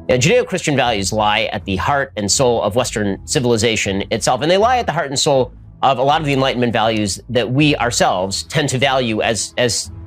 Judeo-Christian values lie at the heart and soul of Western civilization itself, and they lie at the heart and soul of a lot of the Enlightenment values that we ourselves tend to value as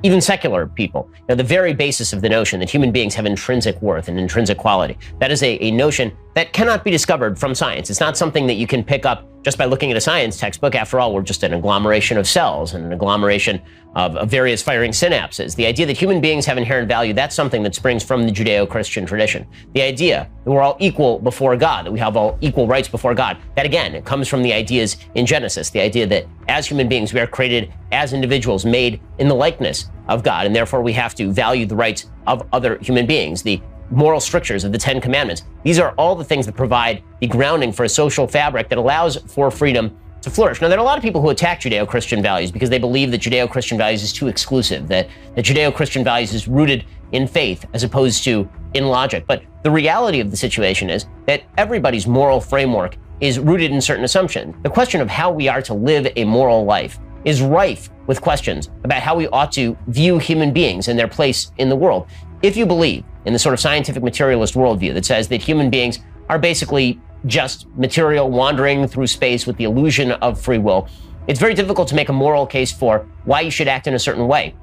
even secular people. The very basis of the notion that human beings have intrinsic worth and intrinsic quality. That is a notion that cannot be discovered from science. It's not something that you can pick up just by looking at a science textbook. After all, we're just an agglomeration of cells and an agglomeration of various firing synapses. The idea that human beings have inherent value, that's something that springs from the Judeo-Christian tradition. The idea that we're all equal before God, that we have all equal rights before God, that again, it comes from the ideas in Genesis. The idea that as human beings, we are created as individuals made in the likeness of God, and therefore we have to value the rights of other human beings. The moral strictures of the Ten Commandments. These are all the things that provide the grounding for a social fabric that allows for freedom to flourish. Now, there are a lot of people who attack Judeo-Christian values because they believe that Judeo-Christian values is too exclusive, that Judeo-Christian values is rooted in faith as opposed to in logic. But the reality of the situation is that everybody's moral framework is rooted in certain assumptions. The question of how we are to live a moral life is rife with questions about how we ought to view human beings and their place in the world. If you believe in the sort of scientific materialist worldview that says that human beings are basically just material wandering through space with the illusion of free will, it's very difficult to make a moral case for why you should act in a certain way,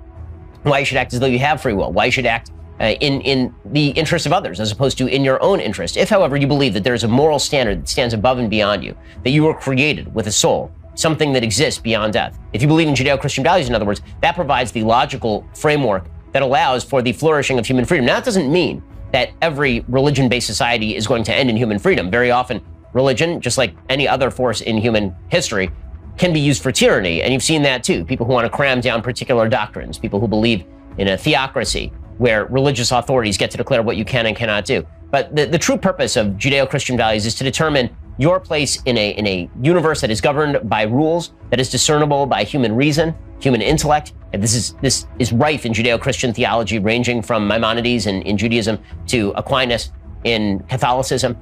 why you should act as though you have free will, why you should act in the interest of others as opposed to in your own interest. If, however, you believe that there's a moral standard that stands above and beyond you, that you were created with a soul, something that exists beyond death. If you believe in Judeo-Christian values, in other words, that provides the logical framework that allows for the flourishing of human freedom. Now, that doesn't mean that every religion-based society is going to end in human freedom. Very often, religion, just like any other force in human history, can be used for tyranny, and you've seen that too. People who want to cram down particular doctrines, people who believe in a theocracy where religious authorities get to declare what you can and cannot do. But the true purpose of Judeo-Christian values is to determine your place in a universe that is governed by rules, that is discernible by human reason, human intellect. And this is rife in Judeo-Christian theology, ranging from Maimonides in Judaism to Aquinas in Catholicism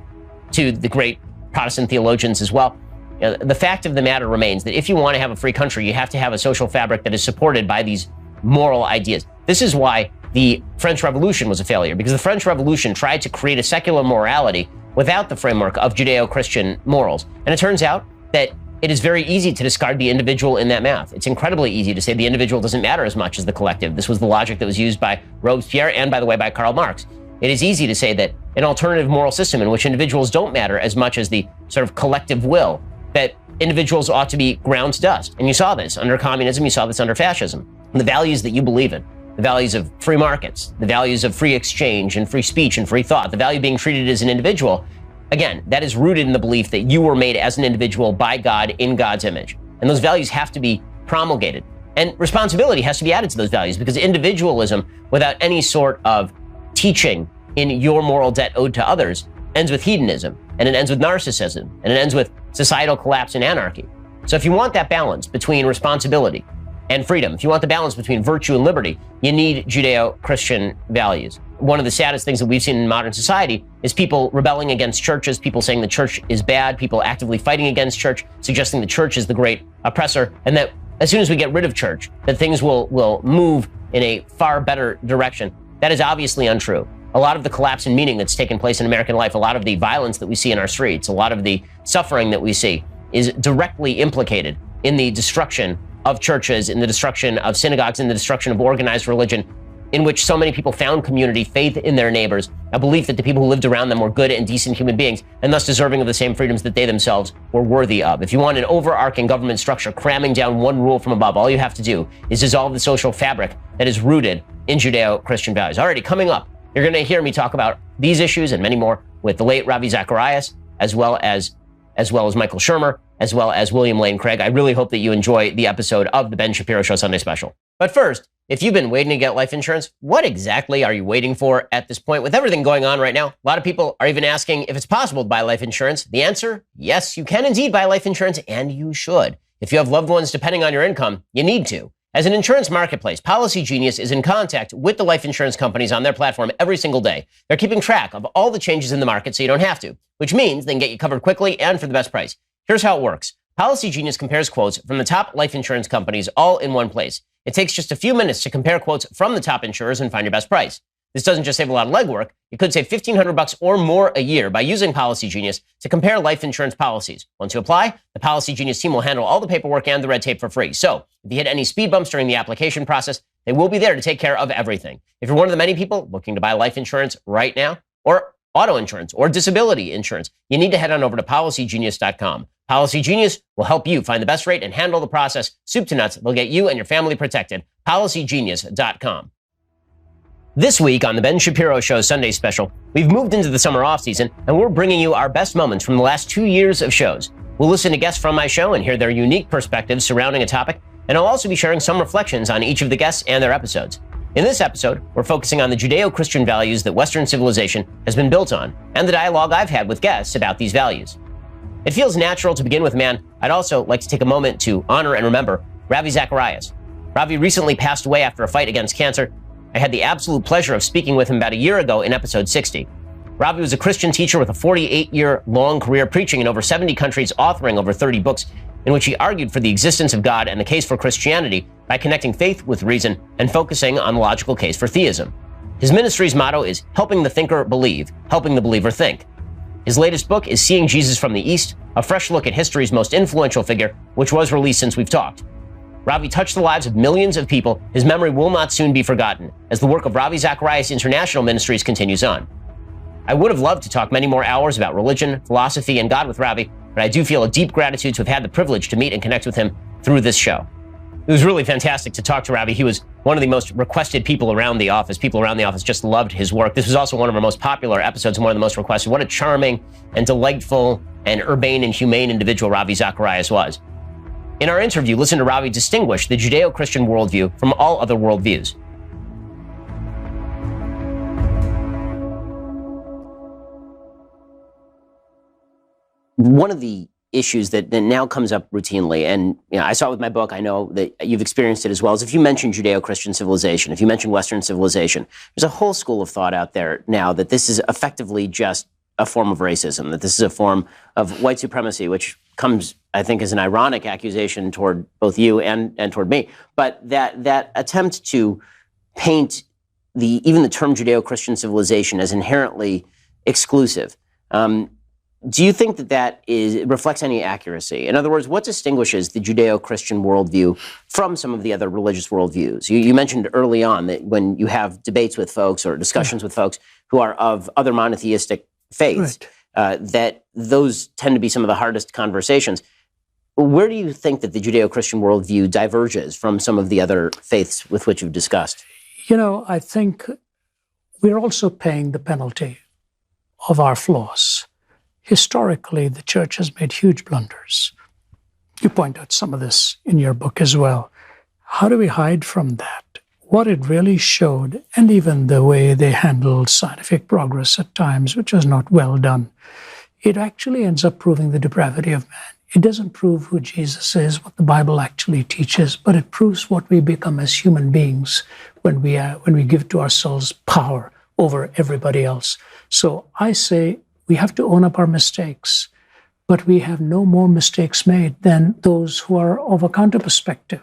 to the great Protestant theologians as well. The fact of the matter remains that if you want to have a free country, you have to have a social fabric that is supported by these moral ideas. This is why the French Revolution was a failure, because the French Revolution tried to create a secular morality without the framework of Judeo-Christian morals. And it turns out that it is very easy to discard the individual in that math. It's incredibly easy to say the individual doesn't matter as much as the collective. This was the logic that was used by Robespierre and, by the way, by Karl Marx. It is easy to say that an alternative moral system in which individuals don't matter as much as the sort of collective will, that individuals ought to be ground to dust. And you saw this under communism, you saw this under fascism. And the values that you believe in, the values of free markets, the values of free exchange and free speech and free thought, the value of being treated as an individual, again, that is rooted in the belief that you were made as an individual by God in God's image. And those values have to be promulgated. And responsibility has to be added to those values, because individualism without any sort of teaching in your moral debt owed to others ends with hedonism, and it ends with narcissism, and it ends with societal collapse and anarchy. So if you want that balance between responsibility and freedom, if you want the balance between virtue and liberty, you need Judeo-Christian values. One of the saddest things that we've seen in modern society is people rebelling against churches, people saying the church is bad, people actively fighting against church, suggesting the church is the great oppressor, and that as soon as we get rid of church, that things will move in a far better direction. That is obviously untrue. A lot of the collapse in meaning that's taken place in American life, a lot of the violence that we see in our streets, a lot of the suffering that we see is directly implicated in the destruction of churches, in the destruction of synagogues, in the destruction of organized religion, in which so many people found community, faith in their neighbors, a belief that the people who lived around them were good and decent human beings, and thus deserving of the same freedoms that they themselves were worthy of. If you want an overarching government structure cramming down one rule from above, all you have to do is dissolve the social fabric that is rooted in Judeo-Christian values. Alrighty, coming up, you're going to hear me talk about these issues and many more with the late Ravi Zacharias, as well as Michael Shermer, as well as William Lane Craig. I really hope that you enjoy the episode of the Ben Shapiro Show Sunday Special. But first, if you've been waiting to get life insurance, what exactly are you waiting for at this point? With everything going on right now, a lot of people are even asking if it's possible to buy life insurance. The answer, yes, you can indeed buy life insurance, and you should. If you have loved ones depending on your income, you need to. As an insurance marketplace, Policy Genius is in contact with the life insurance companies on their platform every single day. They're keeping track of all the changes in the market so you don't have to, which means they can get you covered quickly and for the best price. Here's how it works. Policy Genius compares quotes from the top life insurance companies all in one place. It takes just a few minutes to compare quotes from the top insurers and find your best price. This doesn't just save a lot of legwork. You could save $1,500 or more a year by using Policy Genius to compare life insurance policies. Once you apply, the Policy Genius team will handle all the paperwork and the red tape for free. So if you hit any speed bumps during the application process, they will be there to take care of everything. If you're one of the many people looking to buy life insurance right now, or auto insurance, or disability insurance, you need to head on over to PolicyGenius.com. Policy Genius will help you find the best rate and handle the process soup to nuts. They'll get you and your family protected. PolicyGenius.com. This week on the Ben Shapiro Show Sunday Special, we've moved into the summer off season, and we're bringing you our best moments from the last 2 years of shows. We'll listen to guests from my show and hear their unique perspectives surrounding a topic, and I'll also be sharing some reflections on each of the guests and their episodes. In this episode, we're focusing on the Judeo-Christian values that Western civilization has been built on, and the dialogue I've had with guests about these values. It feels natural to begin with a man. I'd also like to take a moment to honor and remember Ravi Zacharias. Ravi recently passed away after a fight against cancer. I had the absolute pleasure of speaking with him about a year ago in episode 60. Ravi was a Christian teacher with a 48-year-long career preaching in over 70 countries, authoring over 30 books, in which he argued for the existence of God and the case for Christianity by connecting faith with reason and focusing on the logical case for theism. His ministry's motto is helping the thinker believe, helping the believer think. His latest book is Seeing Jesus from the East, a fresh look at history's most influential figure, which was released since we've talked. Ravi touched the lives of millions of people. His memory will not soon be forgotten as the work of Ravi Zacharias International Ministries continues on. I would have loved to talk many more hours about religion, philosophy, and God with Ravi, but I do feel a deep gratitude to have had the privilege to meet and connect with him through this show. It was really fantastic to talk to Ravi. He was one of the most requested people around the office. People around the office just loved his work. This was also one of our most popular episodes and one of the most requested. What a charming and delightful and urbane and humane individual Ravi Zacharias was. In our interview, listen to Ravi distinguish the Judeo-Christian worldview from all other worldviews. One of the issues that now comes up routinely, and I saw it with my book, I know that you've experienced it as well, is if you mention Judeo-Christian civilization, if you mention Western civilization, there's a whole school of thought out there now that this is effectively just a form of racism, that this is a form of white supremacy, which comes, I think, as an ironic accusation toward both you and toward me. But that attempt to paint even the term Judeo-Christian civilization as inherently exclusive, do you think that reflects any accuracy? In other words, what distinguishes the Judeo-Christian worldview from some of the other religious worldviews? You mentioned early on that when you have debates with folks or discussions with folks who are of other monotheistic faiths, that those tend to be some of the hardest conversations. Where do you think that the Judeo-Christian worldview diverges from some of the other faiths with which you've discussed? I think we're also paying the penalty of our flaws. Historically, the church has made huge blunders. You point out some of this in your book as well. How do we hide from that? What it really showed, and even the way they handled scientific progress at times, which was not well done, it actually ends up proving the depravity of man. It doesn't prove who Jesus is, what the Bible actually teaches, but it proves what we become as human beings when we give to ourselves power over everybody else. So I say, we have to own up our mistakes, but we have no more mistakes made than those who are of a counter perspective.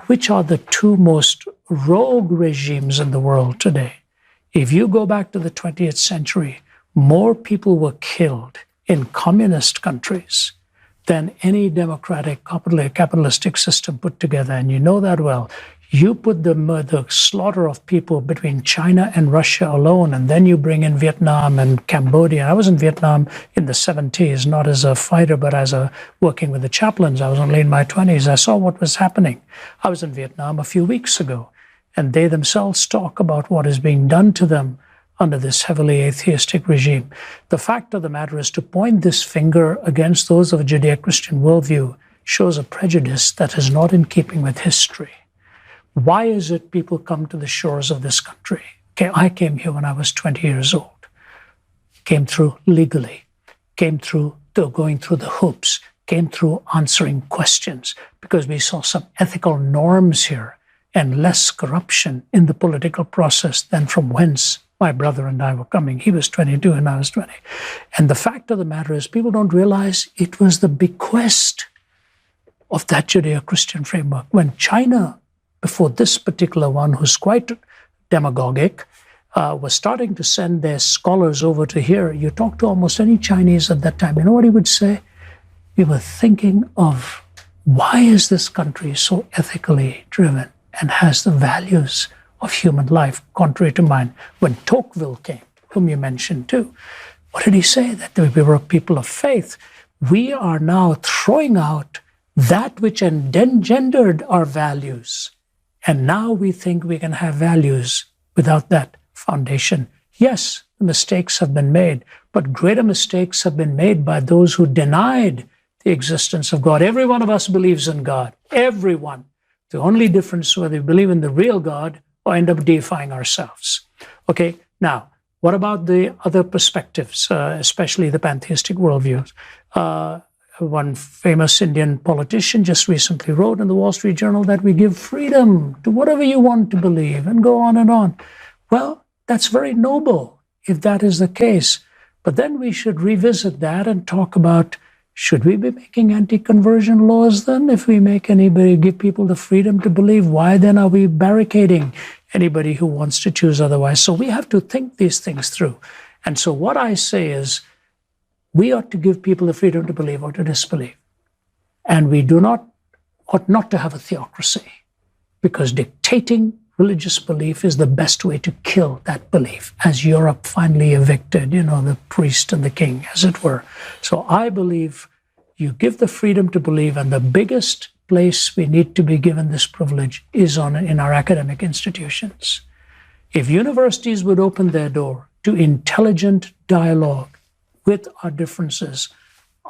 Which are the two most rogue regimes in the world today? If you go back to the 20th century, more people were killed in communist countries than any democratic capitalistic system put together, and you know that well. You put the slaughter of people between China and Russia alone, and then you bring in Vietnam and Cambodia. I was in Vietnam in the 70s, not as a fighter, but as working with the chaplains. I was only in my 20s. I saw what was happening. I was in Vietnam a few weeks ago, and they themselves talk about what is being done to them under this heavily atheistic regime. The fact of the matter is, to point this finger against those of a Judeo-Christian worldview shows a prejudice that is not in keeping with history. Why is it people come to the shores of this country? Okay, I came here when I was 20 years old. Came through legally. Came through going through the hoops. Came through answering questions because we saw some ethical norms here and less corruption in the political process than from whence my brother and I were coming. He was 22 and I was 20. And the fact of the matter is, people don't realize it was the bequest of that Judeo-Christian framework. When China, before this particular one, who's quite demagogic, was starting to send their scholars over to here. You talk to almost any Chinese at that time, you know what he would say? We were thinking of, why is this country so ethically driven and has the values of human life contrary to mine? When Tocqueville came, whom you mentioned too, what did he say? That we were a people of faith. We are now throwing out that which engendered our values. And now we think we can have values without that foundation. Yes, mistakes have been made, but greater mistakes have been made by those who denied the existence of God. Every one of us believes in God. Everyone. The only difference is whether we believe in the real God or end up deifying ourselves. Okay, now, what about the other perspectives, especially the pantheistic worldviews? One famous Indian politician just recently wrote in the Wall Street Journal that we give freedom to whatever you want to believe, and go on and on. Well, that's very noble if that is the case. But then we should revisit that and talk about, should we be making anti-conversion laws then? If we make anybody, give people the freedom to believe, why then are we barricading anybody who wants to choose otherwise? So we have to think these things through. And so what I say is, we ought to give people the freedom to believe or to disbelieve. And we ought not to have a theocracy, because dictating religious belief is the best way to kill that belief, as Europe finally evicted, the priest and the king, as it were. So I believe you give the freedom to believe, and the biggest place we need to be given this privilege is in our academic institutions. If universities would open their door to intelligent dialogue with our differences,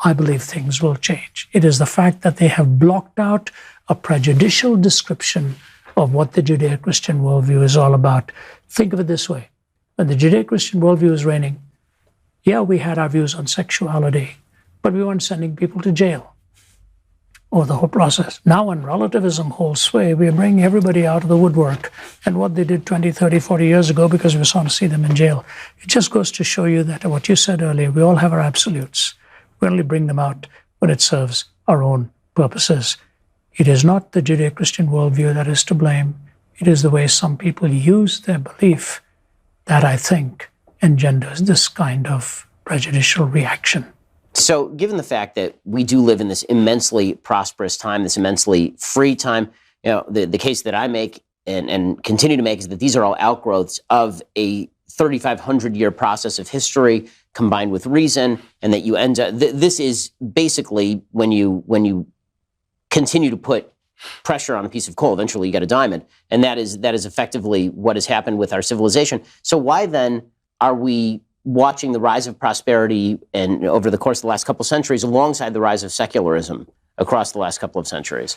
I believe things will change. It is the fact that they have blocked out a prejudicial description of what the Judeo-Christian worldview is all about. Think of it this way. When the Judeo-Christian worldview was reigning, yeah, we had our views on sexuality, but we weren't sending people to jail or the whole process. Now when relativism holds sway, we are bringing everybody out of the woodwork and what they did 20, 30, 40 years ago because we want to see them in jail. It just goes to show you that what you said earlier, we all have our absolutes. We only bring them out when it serves our own purposes. It is not the Judeo-Christian worldview that is to blame. It is the way some people use their belief that, I think, engenders this kind of prejudicial reaction. So given the fact that we do live in this immensely prosperous time, this immensely free time, the case that I make and continue to make is that these are all outgrowths of a 3,500-year process of history combined with reason, and that you end up, this is basically when you continue to put pressure on a piece of coal, eventually you get a diamond. And that is effectively what has happened with our civilization. So why then are we watching the rise of prosperity and over the course of the last couple of centuries alongside the rise of secularism across the last couple of centuries?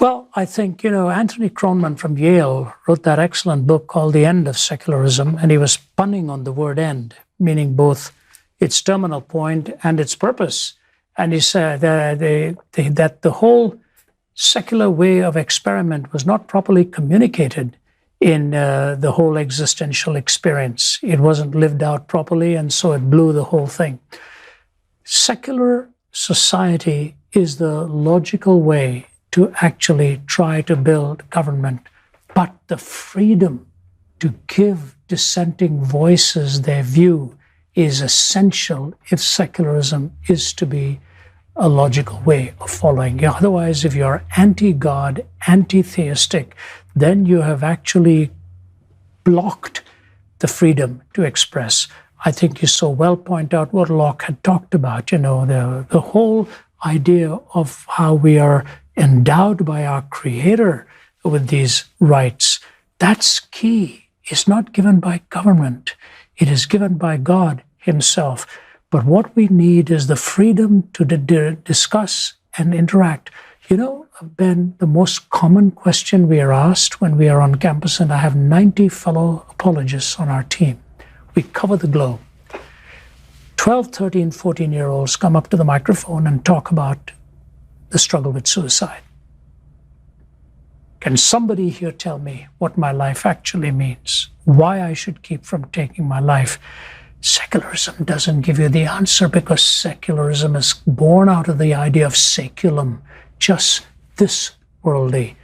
Well, I think, Anthony Kronman from Yale wrote that excellent book called The End of Secularism, and he was punning on the word end, meaning both its terminal point and its purpose. And he said that the whole secular way of experiment was not properly communicated in the whole existential experience. It wasn't lived out properly, and so it blew the whole thing. Secular society is the logical way to actually try to build government, but the freedom to give dissenting voices their view is essential if secularism is to be a logical way of following. Otherwise, if you're anti-God, anti-theistic, then you have actually blocked the freedom to express. I think you so well point out what Locke had talked about, the whole idea of how we are endowed by our Creator with these rights. That's key. It's not given by government. It is given by God Himself. But what we need is the freedom to discuss and interact. Ben, the most common question we are asked when we are on campus, and I have 90 fellow apologists on our team. We cover the globe. 12, 13, 14-year-olds come up to the microphone and talk about the struggle with suicide. Can somebody here tell me what my life actually means? Why I should keep from taking my life? Secularism doesn't give you the answer, because secularism is born out of the idea of saeculum, just this worldly.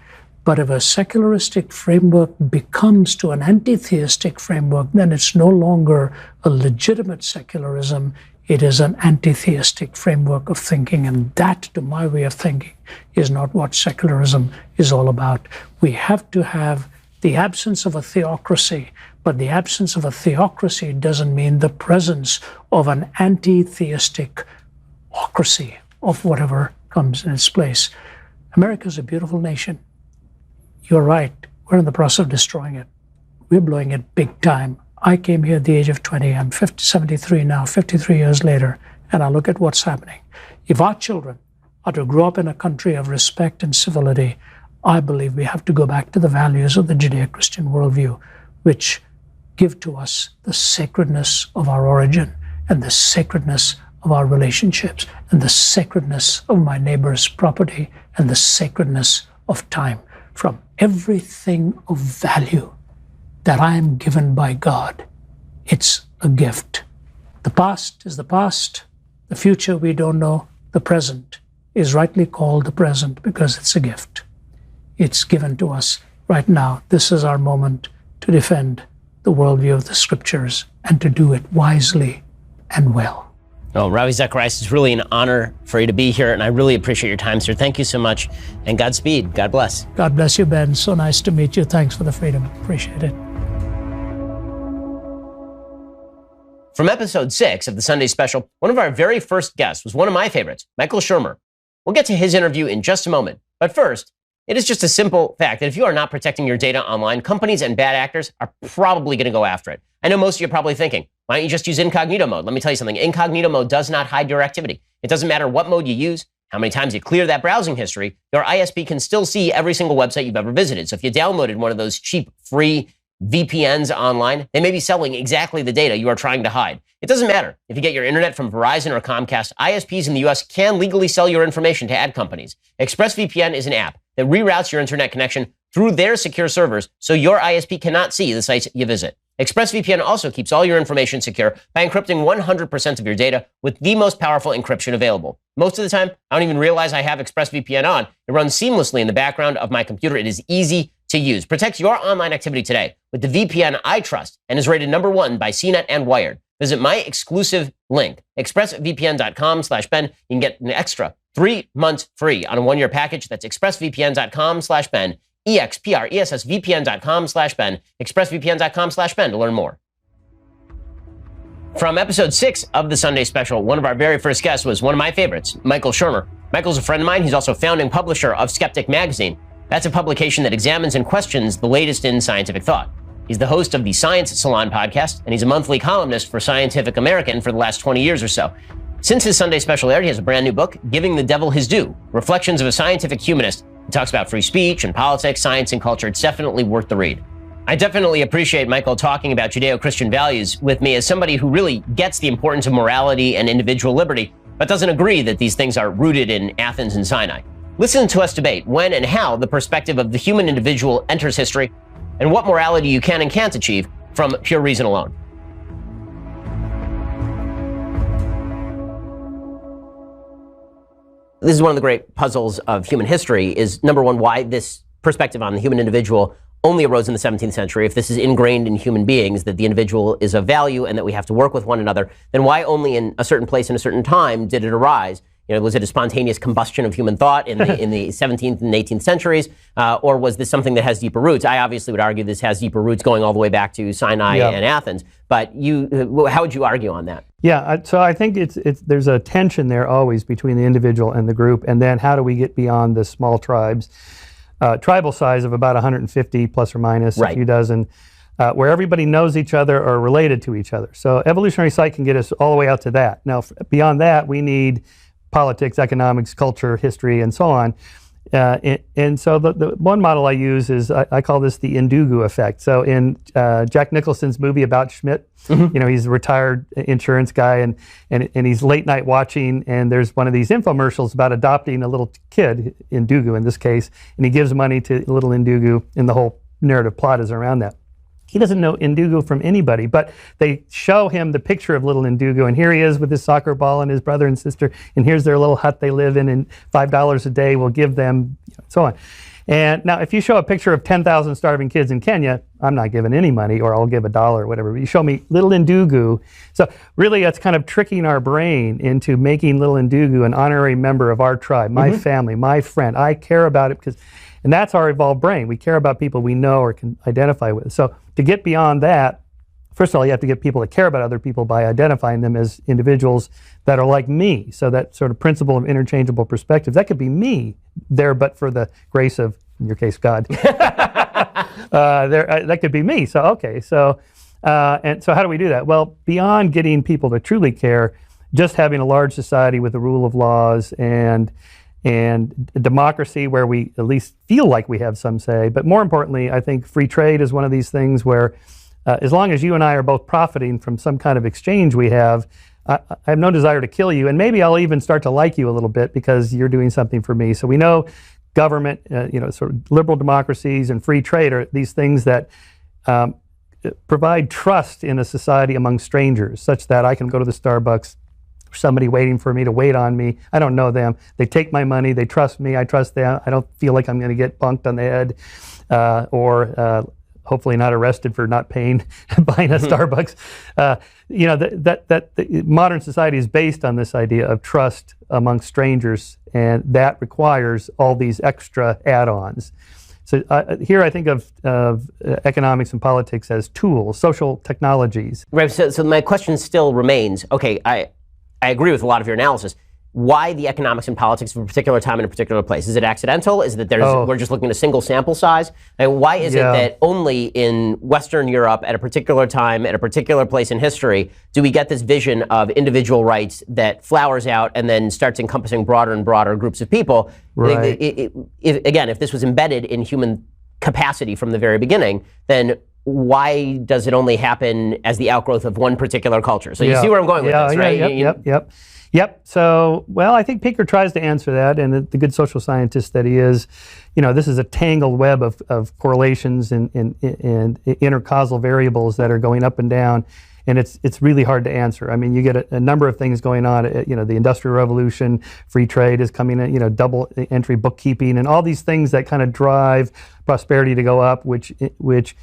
But if a secularistic framework becomes to an anti-theistic framework, then it's no longer a legitimate secularism. It is an anti-theistic framework of thinking. And that, to my way of thinking, is not what secularism is all about. We have to have the absence of a theocracy, but the absence of a theocracy doesn't mean the presence of an anti-theistic ocracy of whatever comes in its place. America is a beautiful nation. You're right. We're in the process of destroying it. We're blowing it big time. I came here at the age of 20. I'm 73 now, 53 years later, and I look at what's happening. If our children are to grow up in a country of respect and civility, I believe we have to go back to the values of the Judeo-Christian worldview, which give to us the sacredness of our origin and the sacredness of our relationships and the sacredness of my neighbor's property and the sacredness of time. From everything of value that I am given by God, it's a gift. The past is the past. The future we don't know. The present is rightly called the present because it's a gift. It's given to us right now. This is our moment to defend the worldview of the scriptures and to do it wisely and well. Oh, Ravi Zacharias, it's really an honor for you to be here, and I really appreciate your time, sir. Thank you so much, and Godspeed. God bless. God bless you, Ben. So nice to meet you. Thanks for the freedom. Appreciate it. From episode 6 of the Sunday Special, one of our very first guests was one of my favorites, Michael Shermer. We'll get to his interview in just a moment, but first, it is just a simple fact that if you are not protecting your data online, companies and bad actors are probably going to go after it. I know most of you are probably thinking, why don't you just use incognito mode? Let me tell you something. Incognito mode does not hide your activity. It doesn't matter what mode you use, how many times you clear that browsing history, your ISP can still see every single website you've ever visited. So if you downloaded one of those cheap, free VPNs online, they may be selling exactly the data you are trying to hide. It doesn't matter. If you get your internet from Verizon or Comcast, ISPs in the US can legally sell your information to ad companies. ExpressVPN is an app that reroutes your internet connection through their secure servers so your ISP cannot see the sites you visit. ExpressVPN also keeps all your information secure by encrypting 100% of your data with the most powerful encryption available. Most of the time, I don't even realize I have ExpressVPN on. It runs seamlessly in the background of my computer. It is easy to use. Protect your online activity today with the VPN I trust and is rated #1 by CNET and Wired. Visit my exclusive link, expressvpn.com/Ben. You can get an extra 3 months free on a 1-year package. That's expressvpn.com/Ben. expressvpn.com/Ben, expressvpn.com/Ben to learn more. From episode 6 of the Sunday Special, one of our very first guests was one of my favorites, Michael Shermer. Michael's a friend of mine. He's also founding publisher of Skeptic magazine. That's a publication that examines and questions the latest in scientific thought. He's the host of the Science Salon podcast, and he's a monthly columnist for Scientific American for the last 20 years or so. Since his Sunday Special aired, he has a brand new book, Giving the Devil His Due, Reflections of a Scientific Humanist. He talks about free speech and politics, science and culture. It's definitely worth the read. I definitely appreciate Michael talking about Judeo-Christian values with me as somebody who really gets the importance of morality and individual liberty, but doesn't agree that these things are rooted in Athens and Sinai. Listen to us debate when and how the perspective of the human individual enters history and what morality you can and can't achieve from pure reason alone. This is one of the great puzzles of human history is, number one, why this perspective on the human individual only arose in the 17th century. If this is ingrained in human beings, that the individual is of value and that we have to work with one another, then why only in a certain place and a certain time did it arise? You know, was it a spontaneous combustion of human thought in the 17th and 18th centuries? Or was this something that has deeper roots? I obviously would argue this has deeper roots going all the way back to Sinai and Athens. But how would you argue on that? Yeah, so I think there's a tension there always between the individual and the group, and then how do we get beyond the small tribes? Tribal size of about 150 plus or minus, a few dozen, where everybody knows each other or related to each other. So evolutionary psych can get us all the way out to that. Now, beyond that, we need politics, economics, culture, history, and so on. And so the one model I use is, I call this the Indugu effect. So in Jack Nicholson's movie about Schmidt, you know, he's a retired insurance guy and he's late night watching, and there's one of these infomercials about adopting a little kid, Indugu in this case, and he gives money to little Indugu, and the whole narrative plot is around that. He doesn't know Indugu from anybody, but they show him the picture of little Indugu, and here he is with his soccer ball and his brother and sister, and here's their little hut they live in, and $5 a day will give them, so on. And now, if you show a picture of 10,000 starving kids in Kenya, I'm not giving any money, or I'll give $1 or whatever. But you show me little Ndugu. So really, that's kind of tricking our brain into making little Ndugu an honorary member of our tribe, my family, my friend. I care about it and that's our evolved brain. We care about people we know or can identify with. So to get beyond that, first of all, you have to get people to care about other people by identifying them as individuals that are like me. So that sort of principle of interchangeable perspectives, that could be me there, but for the grace of, in your case, God. That could be me. So, okay. So, and so how do we do that? Well, beyond getting people to truly care, just having a large society with the rule of laws and democracy where we at least feel like we have some say. But more importantly, I think free trade is one of these things where as long as you and I are both profiting from some kind of exchange we have, I have no desire to kill you, and maybe I'll even start to like you a little bit because you're doing something for me. So we know government, sort of liberal democracies and free trade are these things that provide trust in a society among strangers, such that I can go to the Starbucks, somebody waiting for me to wait on me. I don't know them. They take my money. They trust me. I trust them. I don't feel like I'm going to get bunked on the head or hopefully not arrested for not paying, buying a Starbucks. The modern society is based on this idea of trust among strangers, and that requires all these extra add-ons. So here I think of economics and politics as tools, social technologies. Right, so my question still remains, okay, I agree with a lot of your analysis. Why the economics and politics of a particular time in a particular place? Is it accidental? Is it that we're just looking at a single sample size? And why is it that only in Western Europe at a particular time, at a particular place in history, do we get this vision of individual rights that flowers out and then starts encompassing broader and broader groups of people? Right. If this was embedded in human capacity from the very beginning, then why does it only happen as the outgrowth of one particular culture? So you see where I'm going with this, right? Yep. So, well, I think Pinker tries to answer that, and the good social scientist that he is, this is a tangled web of correlations and intercausal variables that are going up and down, and it's really hard to answer. I mean, you get a number of things going on. The Industrial Revolution, free trade is coming in. Double entry bookkeeping, and all these things that kind of drive prosperity to go up, which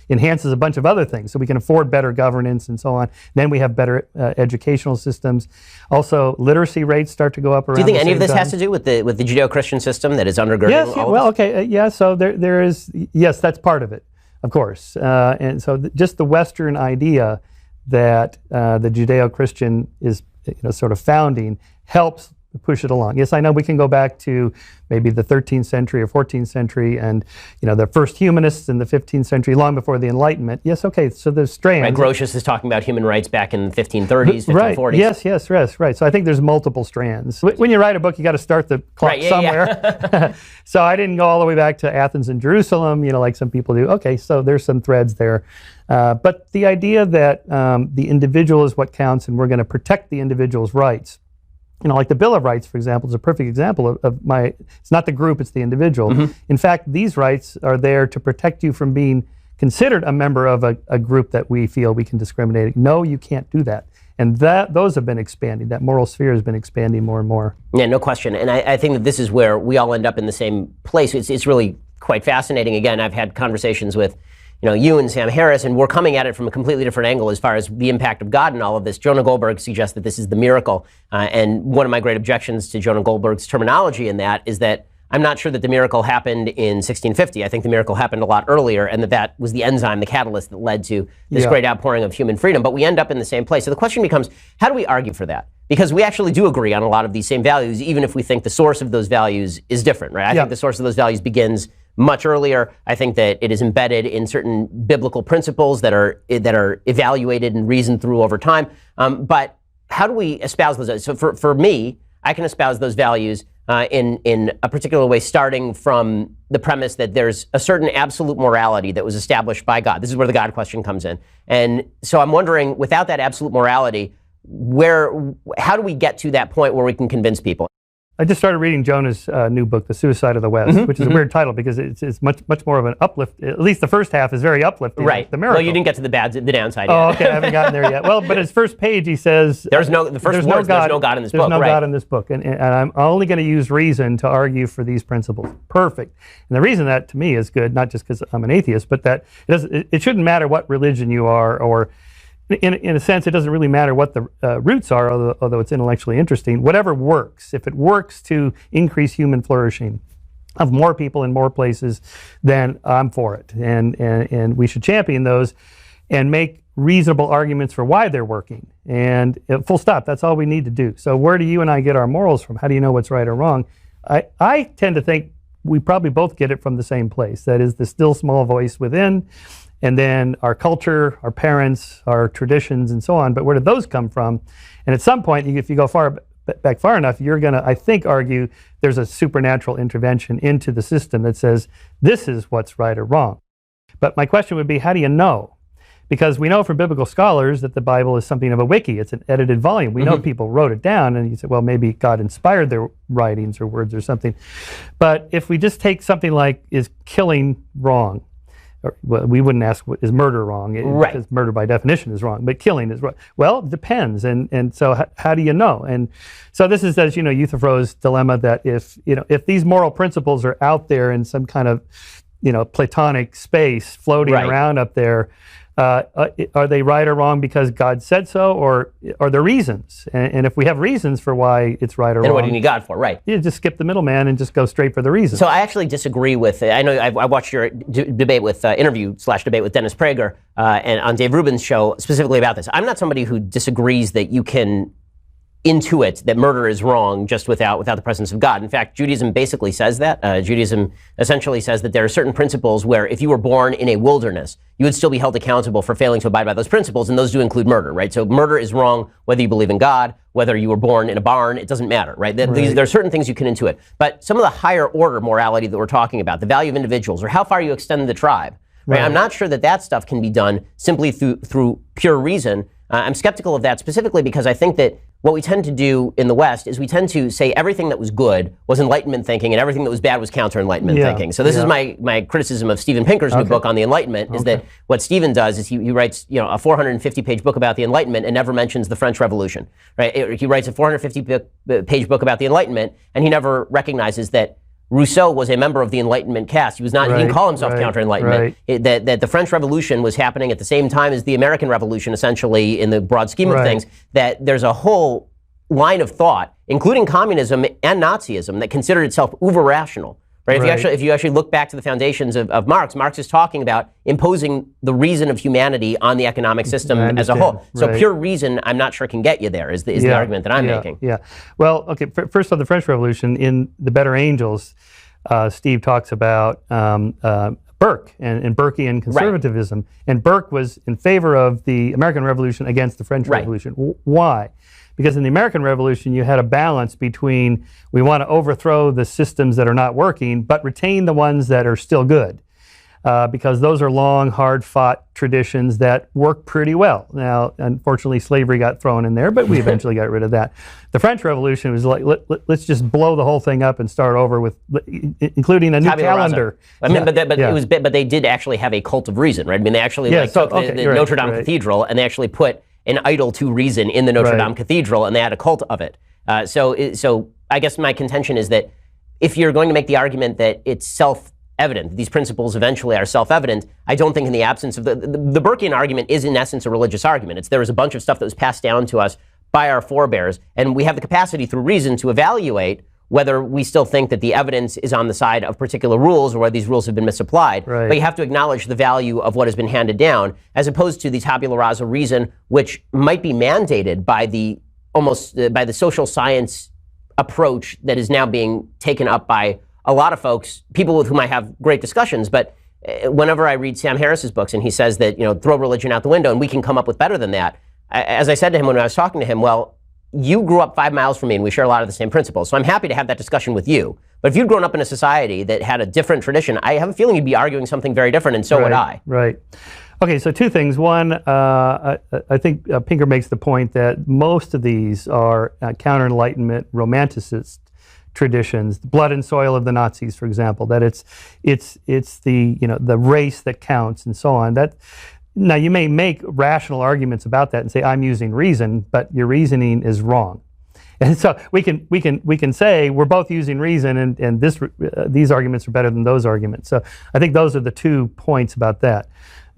enhances a bunch of other things. So we can afford better governance and so on. Then we have better educational systems. Also, literacy rates start to go up around. Do you think any of this has to do with the Judeo-Christian system that is undergirding all of this? So there is, yes, that's part of it, of course. And so just the Western idea that the Judeo-Christian is sort of founding helps push it along. Yes, I know we can go back to maybe the 13th century or 14th century and the first humanists in the 15th century, long before the Enlightenment. Yes, okay, so there's strands. Right, Grotius is talking about human rights back in the 1530s, 1540s. Yes, right. So I think there's multiple strands. When you write a book, you got to start the clock somewhere. Yeah. So I didn't go all the way back to Athens and Jerusalem, like some people do. Okay, so there's some threads there. But the idea that the individual is what counts and we're going to protect the individual's rights, like the Bill of Rights, for example, is a perfect example of it's not the group, it's the individual. In fact, these rights are there to protect you from being considered a member of a group that we feel we can discriminate. No, you can't do that. And those have been expanding. That moral sphere has been expanding more and more. Yeah, no question. And I think that this is where we all end up in the same place. It's really quite fascinating. Again, I've had conversations with you and Sam Harris, and we're coming at it from a completely different angle as far as the impact of God in all of this. Jonah Goldberg suggests that this is the miracle. And one of my great objections to Jonah Goldberg's terminology in that is that I'm not sure that the miracle happened in 1650. I think the miracle happened a lot earlier, and that was the enzyme, the catalyst that led to this great outpouring of human freedom. But we end up in the same place. So the question becomes, how do we argue for that? Because we actually do agree on a lot of these same values, even if we think the source of those values is different, right? I think the source of those values begins much earlier. I think that it is embedded in certain biblical principles that are evaluated and reasoned through over time. But how do we espouse those? So for me, I can espouse those values in a particular way, starting from the premise that there's a certain absolute morality that was established by God. This is where the God question comes in. And so I'm wondering, without that absolute morality, how do we get to that point where we can convince people? I just started reading Jonah's new book, The Suicide of the West, which is a weird title because it's much more of an uplift. At least the first half is very uplifting. Right. The miracle. Well, you didn't get to the downside yet. Oh, okay. I haven't gotten there yet. Well, but his first page, he says, there's no God in this book. There's no right. God in this book. And I'm only going to use reason to argue for these principles. Perfect. And the reason that, to me, is good, not just because I'm an atheist, but that it shouldn't matter what religion you are, or in a sense, it doesn't really matter what the roots are, although it's intellectually interesting. Whatever works, if it works to increase human flourishing of more people in more places, then I'm for it. And we should champion those and make reasonable arguments for why they're working. And full stop, that's all we need to do. So where do you and I get our morals from? How do you know what's right or wrong? I tend to think we probably both get it from the same place. That is the still small voice within, and then our culture, our parents, our traditions, and so on. But where did those come from? And at some point, if you go back far enough, you're going to, I think, argue there's a supernatural intervention into the system that says this is what's right or wrong. But my question would be, how do you know? Because we know from biblical scholars that the Bible is something of a wiki. It's an edited volume. We know people wrote it down, and you say, well, maybe God inspired their writings or words or something. But if we just take something like, is killing wrong? Well, we wouldn't ask, is murder wrong? Right. Because murder by definition is wrong, but killing is wrong. Well, it depends. And so how do you know? And so this is, as you know, Euthyphro's dilemma, that if these moral principles are out there in some kind of, Platonic space floating around up there, are they right or wrong because God said so, or are there reasons? And if we have reasons for why it's right or wrong, then what do you need God for? Right. You just skip the middleman and just go straight for the reasons. So I actually disagree with, I know I watched your debate with, interview/debate with Dennis Prager and on Dave Rubin's show specifically about this. I'm not somebody who disagrees that you can intuit that murder is wrong just without the presence of God. In fact, Judaism basically says that. Judaism essentially says that there are certain principles where if you were born in a wilderness, you would still be held accountable for failing to abide by those principles, and those do include murder, right? So murder is wrong whether you believe in God, whether you were born in a barn, it doesn't matter, right? There are certain things you can intuit. But some of the higher order morality that we're talking about, the value of individuals, or how far you extend the tribe, right? I'm not sure that stuff can be done simply through pure reason. I'm skeptical of that specifically because I think that what we tend to do in the West is we tend to say everything that was good was Enlightenment thinking and everything that was bad was counter-Enlightenment thinking. So this is my criticism of Steven Pinker's new book on the Enlightenment, is that what Steven does is he writes a 450-page book about the Enlightenment and never mentions the French Revolution. Right? He writes a 450-page book about the Enlightenment and he never recognizes that Rousseau was a member of the Enlightenment caste. He didn't call himself counter-Enlightenment. That the French Revolution was happening at the same time as the American Revolution, essentially, in the broad scheme of things. That there's a whole line of thought, including communism and Nazism, that considered itself uber-rational. Right? If you actually look back to the foundations of Marx is talking about imposing the reason of humanity on the economic system as a whole. So pure reason, I'm not sure can get you there, is the argument that I'm making. Yeah. Well, okay, first on the French Revolution, in The Better Angels, Steve talks about Burke and Burkean conservatism. Right. And Burke was in favor of the American Revolution against the French Revolution. Why? Because in the American Revolution, you had a balance between, we want to overthrow the systems that are not working, but retain the ones that are still good. Because those are long, hard-fought traditions that work pretty well. Now, unfortunately, slavery got thrown in there, but we eventually got rid of that. The French Revolution was like, let's just blow the whole thing up and start over with, including a new calendar. I mean, but they did actually have a cult of reason, right? I mean, they actually took the Notre Dame Cathedral and they actually put an idol to reason in the Notre Dame Cathedral, and they had a cult of it. So I guess my contention is that if you're going to make the argument that it's self-evident, these principles eventually are self-evident, I don't think in the absence of the Burkean argument is in essence a religious argument. There was a bunch of stuff that was passed down to us by our forebears, and we have the capacity through reason to evaluate whether we still think that the evidence is on the side of particular rules or whether these rules have been misapplied. Right. But you have to acknowledge the value of what has been handed down, as opposed to the tabula rasa reason, which might be mandated by the social science approach that is now being taken up by a lot of folks, people with whom I have great discussions. But whenever I read Sam Harris's books and he says that, throw religion out the window and we can come up with better than that, as I said to him when I was talking to him, well, you grew up 5 miles from me and we share a lot of the same principles. So I'm happy to have that discussion with you. But if you'd grown up in a society that had a different tradition, I have a feeling you'd be arguing something very different, and so would I. Right. Okay, so two things. One, I think Pinker makes the point that most of these are counter-Enlightenment romanticist traditions, blood and soil of the Nazis, for example, that it's the, the race that counts and so on. Now you may make rational arguments about that and say, I'm using reason, but your reasoning is wrong. And so we can say we're both using reason, and these arguments are better than those arguments. So I think those are the 2 points about that.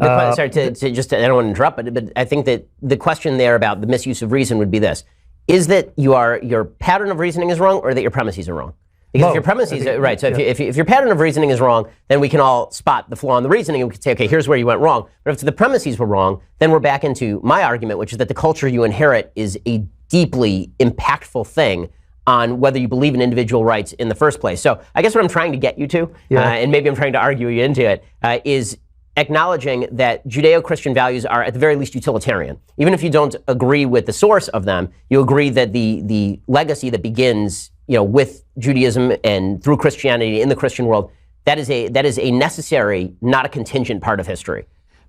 Sorry, I don't want to interrupt, but I think that the question there about the misuse of reason would be this: is that your pattern of reasoning is wrong, or that your premises are wrong? Because if your premises are right, so if your pattern of reasoning is wrong, then we can all spot the flaw in the reasoning, and we can say, okay, here's where you went wrong. But if the premises were wrong, then we're back into my argument, which is that the culture you inherit is a deeply impactful thing on whether you believe in individual rights in the first place. So I guess what I'm trying to get you to, and maybe I'm trying to argue you into it, is acknowledging that Judeo-Christian values are at the very least utilitarian. Even if you don't agree with the source of them, you agree that the legacy that begins with Judaism and through Christianity in the Christian world, that is a necessary, not a contingent part of history.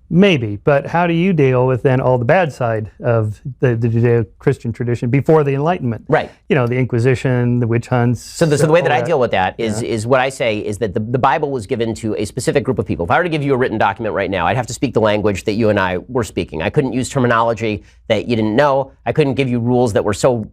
Maybe, but how do you deal with then all the bad side of the Judeo-Christian tradition before the Enlightenment? Right. The Inquisition, the witch hunts. So the way that I deal with that is what I say is that the Bible was given to a specific group of people. If I were to give you a written document right now, I'd have to speak the language that you and I were speaking. I couldn't use terminology that you didn't know. I couldn't give you rules that were so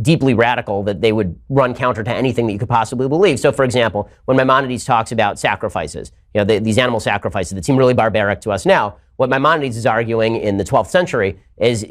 deeply radical that they would run counter to anything that you could possibly believe. So, for example, when Maimonides talks about sacrifices, these animal sacrifices that seem really barbaric to us now, what Maimonides is arguing in the 12th century is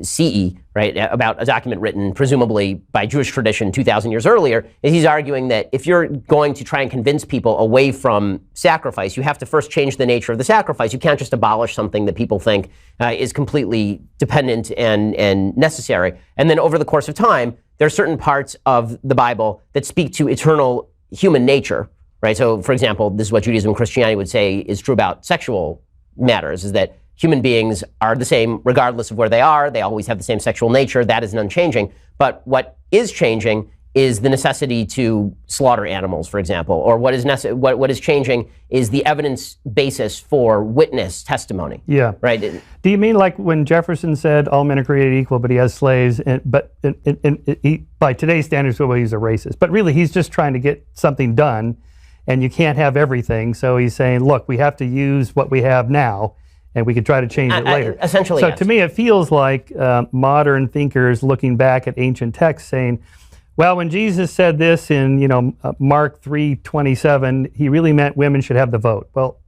CE, right, about a document written presumably by Jewish tradition 2,000 years earlier, is he's arguing that if you're going to try and convince people away from sacrifice, you have to first change the nature of the sacrifice. You can't just abolish something that people think is completely dependent and necessary. And then over the course of time, there are certain parts of the Bible that speak to eternal human nature, right? So, for example, this is what Judaism and Christianity would say is true about sexual matters, is that human beings are the same regardless of where they are. They always have the same sexual nature. That is unchanging. But what is changing is the necessity to slaughter animals, for example, or what is changing is the evidence basis for witness testimony. Yeah. Right. Do you mean like when Jefferson said all men are created equal, but he has slaves, but he, by today's standards, well, he's a racist. But really, he's just trying to get something done, and you can't have everything. So he's saying, look, we have to use what we have now, and we could try to change it later. Essentially, so yes. To me, it feels like modern thinkers looking back at ancient texts saying, well, when Jesus said this in Mark 3:27, he really meant women should have the vote. Well,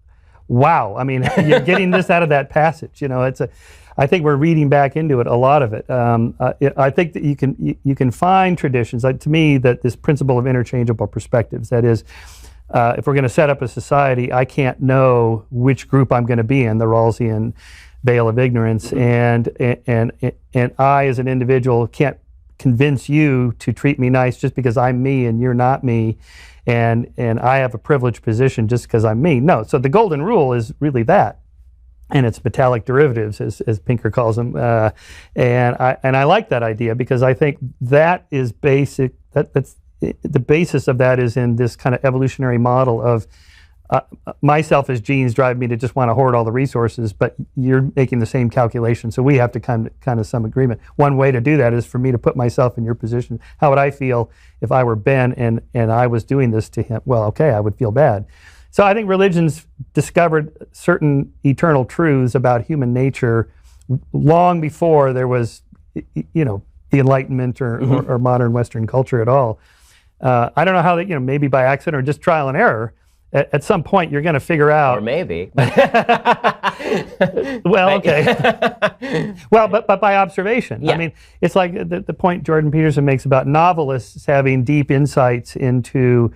wow. I mean, you're getting this out of that passage. I think we're reading back into it, a lot of it. I think that you can find traditions. To me, that this principle of interchangeable perspectives, that is, if we're going to set up a society, I can't know which group I'm going to be in, the Rawlsian veil of ignorance, and I, as an individual, can't convince you to treat me nice just because I'm me and you're not me, and I have a privileged position just because I'm me. No. So the golden rule is really that, and it's metallic derivatives, as Pinker calls them, and I like that idea because I think that is basic. That's the basis of that is in this kind of evolutionary model of my selfish genes drive me to just want to hoard all the resources, but you're making the same calculation, so we have to come to kind of some agreement. One way to do that is for me to put myself in your position. How would I feel if I were Ben and I was doing this to him? Well, okay, I would feel bad. So I think religions discovered certain eternal truths about human nature long before there was, the Enlightenment or modern Western culture at all. I don't know how that, maybe by accident or just trial and error, at some point you're going to figure out. Or maybe. Well, okay. Well, but by observation. Yeah. I mean, it's like the point Jordan Peterson makes about novelists having deep insights into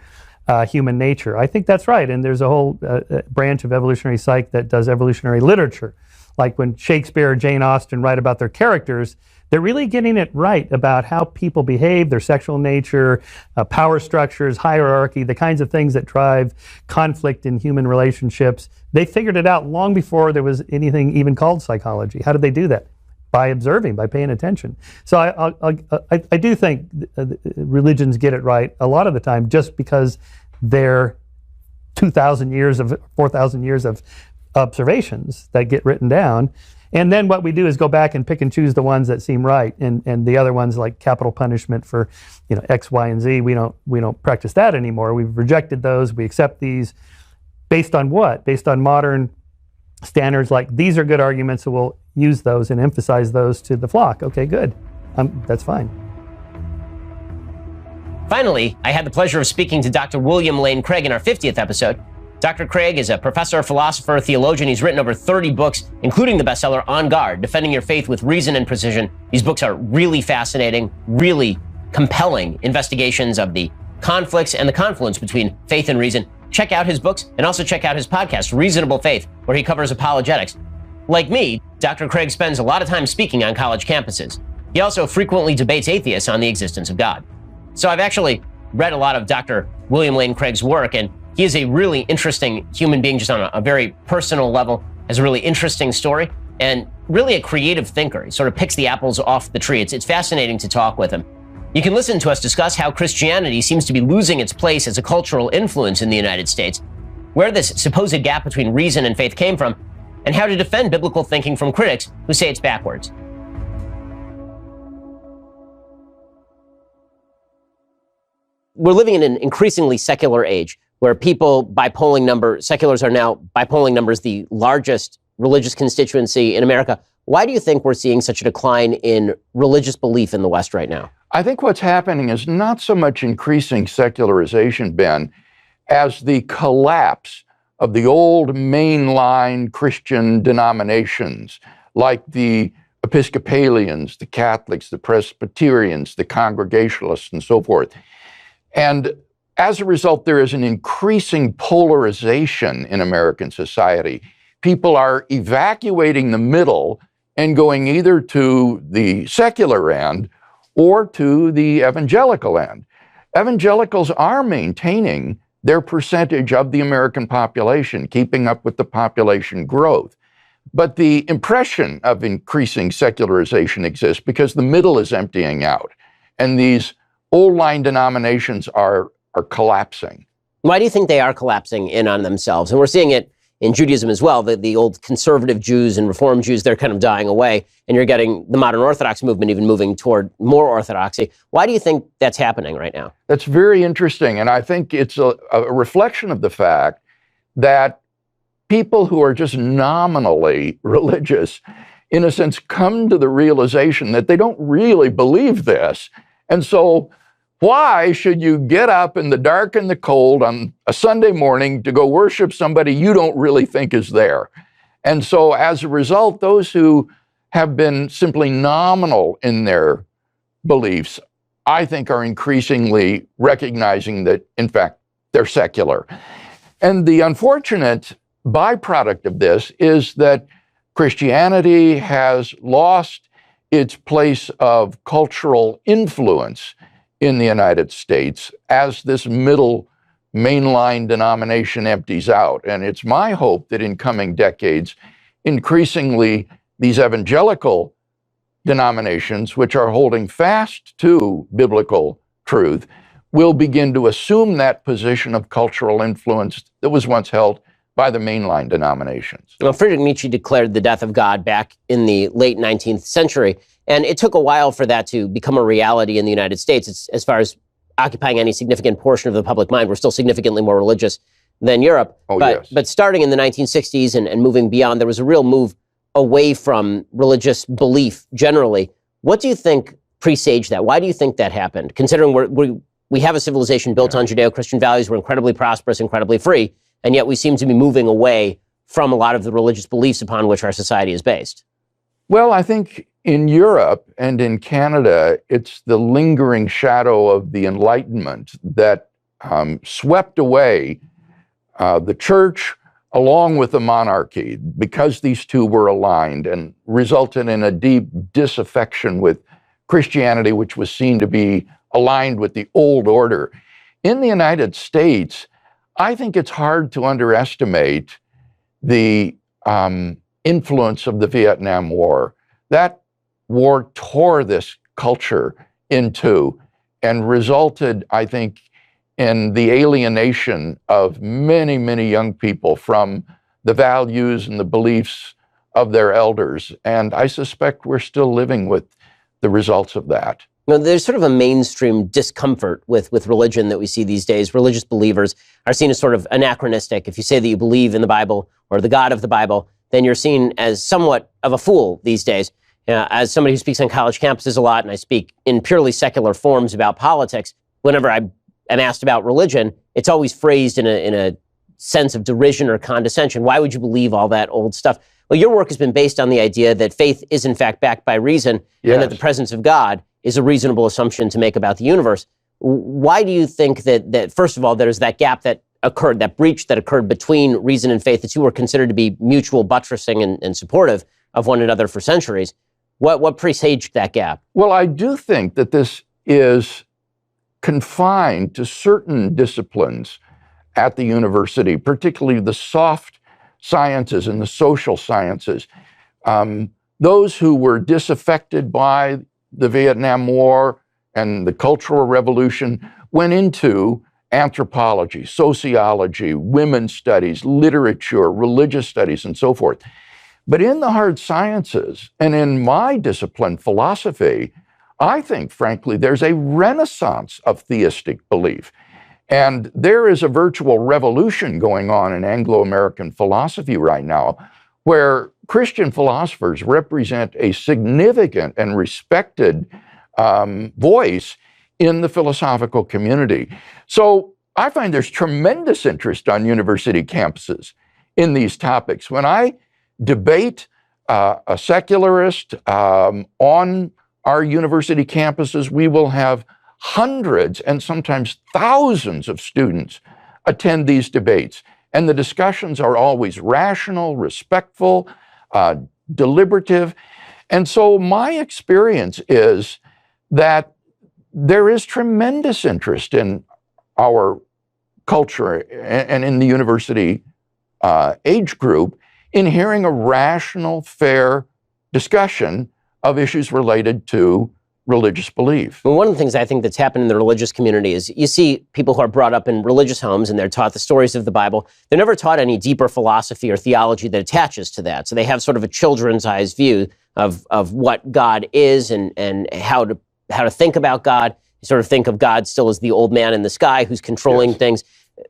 human nature. I think that's right. And there's a whole branch of evolutionary psych that does evolutionary literature. Like when Shakespeare or Jane Austen write about their characters, they're really getting it right about how people behave, their sexual nature, power structures, hierarchy, the kinds of things that drive conflict in human relationships. They figured it out long before there was anything even called psychology. How did they do that? By observing, by paying attention. So I do think religions get it right a lot of the time just because they're 4,000 years of observations that get written down. And then what we do is go back and pick and choose the ones that seem right, and the other ones like capital punishment for, X, Y, and Z. We don't practice that anymore. We've rejected those. We accept these based on what? Based on modern standards. Like, these are good arguments, so we'll use those and emphasize those to the flock. Okay, good. That's fine. Finally, I had the pleasure of speaking to Dr. William Lane Craig in our 50th episode. Dr. Craig is a professor, philosopher, theologian. He's written over 30 books, including the bestseller On Guard, Defending Your Faith with Reason and Precision. These books are really fascinating, really compelling investigations of the conflicts and the confluence between faith and reason. Check out his books and also check out his podcast, Reasonable Faith, where he covers apologetics. Like me, Dr. Craig spends a lot of time speaking on college campuses. He also frequently debates atheists on the existence of God. So I've actually read a lot of Dr. William Lane Craig's work, and he is a really interesting human being just on a very personal level, has a really interesting story, and really a creative thinker. He sort of picks the apples off the tree. It's fascinating to talk with him. You can listen to us discuss how Christianity seems to be losing its place as a cultural influence in the United States, where this supposed gap between reason and faith came from, and how to defend biblical thinking from critics who say it's backwards. We're living in an increasingly secular age where people, by polling number, seculars are now, by polling numbers, the largest religious constituency in America. Why do you think we're seeing such a decline in religious belief in the West right now? I think what's happening is not so much increasing secularization, Ben, as the collapse of the old mainline Christian denominations like the Episcopalians, the Catholics, the Presbyterians, the Congregationalists, and so forth. And as a result, there is an increasing polarization in American society. People are evacuating the middle and going either to the secular end or to the evangelical end. Evangelicals are maintaining their percentage of the American population, keeping up with the population growth. But the impression of increasing secularization exists because the middle is emptying out, and these old line denominations are collapsing. Why do you think they are collapsing in on themselves? And we're seeing it in Judaism as well. The old conservative Jews and Reform Jews, they're kind of dying away, and you're getting the modern Orthodox movement even moving toward more orthodoxy. Why do you think that's happening right now? That's very interesting, and I think it's a reflection of the fact that people who are just nominally religious, in a sense, come to the realization that they don't really believe this. And so why should you get up in the dark and the cold on a Sunday morning to go worship somebody you don't really think is there? And so as a result, those who have been simply nominal in their beliefs, I think, are increasingly recognizing that, in fact, they're secular. And the unfortunate byproduct of this is that Christianity has lost its place of cultural influence in the United States as this middle mainline denomination empties out. And it's my hope that in coming decades, increasingly these evangelical denominations, which are holding fast to biblical truth, will begin to assume that position of cultural influence that was once held by the mainline denominations. Well, Friedrich Nietzsche declared the death of God back in the late 19th century, and it took a while for that to become a reality in the United States. It's, as far as occupying any significant portion of the public mind, we're still significantly more religious than Europe. But starting in the 1960s and moving beyond, there was a real move away from religious belief generally. What do you think presaged that? Why do you think that happened? Considering we have a civilization built on Judeo-Christian values, we're incredibly prosperous, incredibly free, and yet we seem to be moving away from a lot of the religious beliefs upon which our society is based. Well, I think in Europe and in Canada, it's the lingering shadow of the Enlightenment that swept away the church along with the monarchy, because these two were aligned, and resulted in a deep disaffection with Christianity, which was seen to be aligned with the old order. In the United States, I think it's hard to underestimate the influence of the Vietnam War. That war tore this culture in two and resulted, I think, in the alienation of many, many young people from the values and the beliefs of their elders. And I suspect we're still living with the results of that. You know, there's sort of a mainstream discomfort with religion that we see these days. Religious believers are seen as sort of anachronistic. If you say that you believe in the Bible or the God of the Bible, then you're seen as somewhat of a fool these days. As somebody who speaks on college campuses a lot, and I speak in purely secular forms about politics, whenever I am asked about religion, it's always phrased in a sense of derision or condescension. Why would you believe all that old stuff? Well, your work has been based on the idea that faith is in fact backed by reason, yes, and that the presence of God is a reasonable assumption to make about the universe. Why do you think that first of all, there's that gap that occurred, that breach that occurred between reason and faith, the two were considered to be mutual buttressing and supportive of one another for centuries? What presaged that gap? Well, I do think that this is confined to certain disciplines at the university, particularly the soft sciences and the social sciences. Those who were disaffected by the Vietnam War and the Cultural Revolution went into anthropology, sociology, women's studies, literature, religious studies, and so forth. But in the hard sciences, and in my discipline, philosophy, I think, frankly, there's a renaissance of theistic belief. And there is a virtual revolution going on in Anglo-American philosophy right now, where Christian philosophers represent a significant and respected voice in the philosophical community. So I find there's tremendous interest on university campuses in these topics. When I debate a secularist on our university campuses, we will have hundreds and sometimes thousands of students attend these debates. And the discussions are always rational, respectful, deliberative. And so my experience is that there is tremendous interest in our culture and in the university age group in hearing a rational, fair discussion of issues related to religious belief. Well, one of the things I think that's happened in the religious community is you see people who are brought up in religious homes and they're taught the stories of the Bible. They're never taught any deeper philosophy or theology that attaches to that. So they have sort of a children's eyes view of what God is and how to think about God. You sort of think of God still as the old man in the sky who's controlling Yes. things.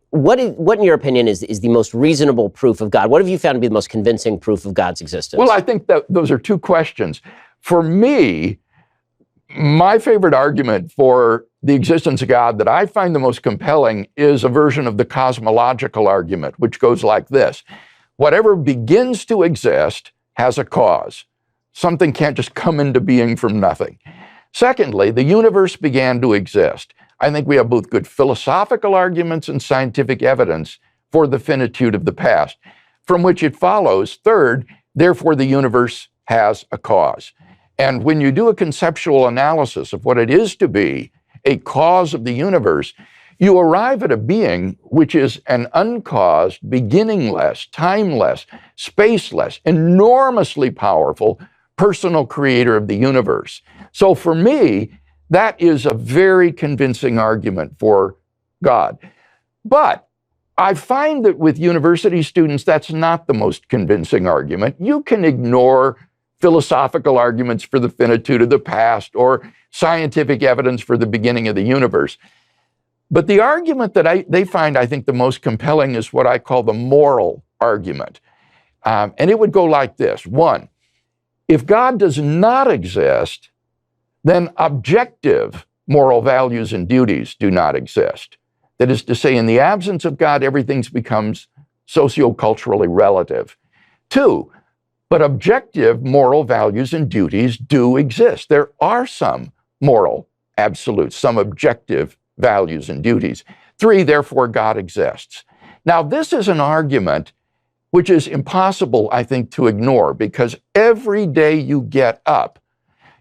What in your opinion is the most reasonable proof of God? What have you found to be the most convincing proof of God's existence? Well, I think that those are two questions. For me, my favorite argument for the existence of God that I find the most compelling is a version of the cosmological argument, which goes like this. Whatever begins to exist has a cause. Something can't just come into being from nothing. Secondly, the universe began to exist. I think we have both good philosophical arguments and scientific evidence for the finitude of the past, from which it follows, third, therefore the universe has a cause. And when you do a conceptual analysis of what it is to be a cause of the universe, you arrive at a being which is an uncaused, beginningless, timeless, spaceless, enormously powerful personal creator of the universe. So for me, that is a very convincing argument for God. But I find that with university students, that's not the most convincing argument. You can ignore philosophical arguments for the finitude of the past or scientific evidence for the beginning of the universe. But the argument that they find, I think, the most compelling is what I call the moral argument. And it would go like this. One, if God does not exist, then objective moral values and duties do not exist. That is to say, in the absence of God, everything becomes socioculturally relative. Two, but objective moral values and duties do exist. There are some moral absolutes, some objective values and duties. Three, therefore, God exists. Now, this is an argument which is impossible, I think, to ignore, because every day you get up,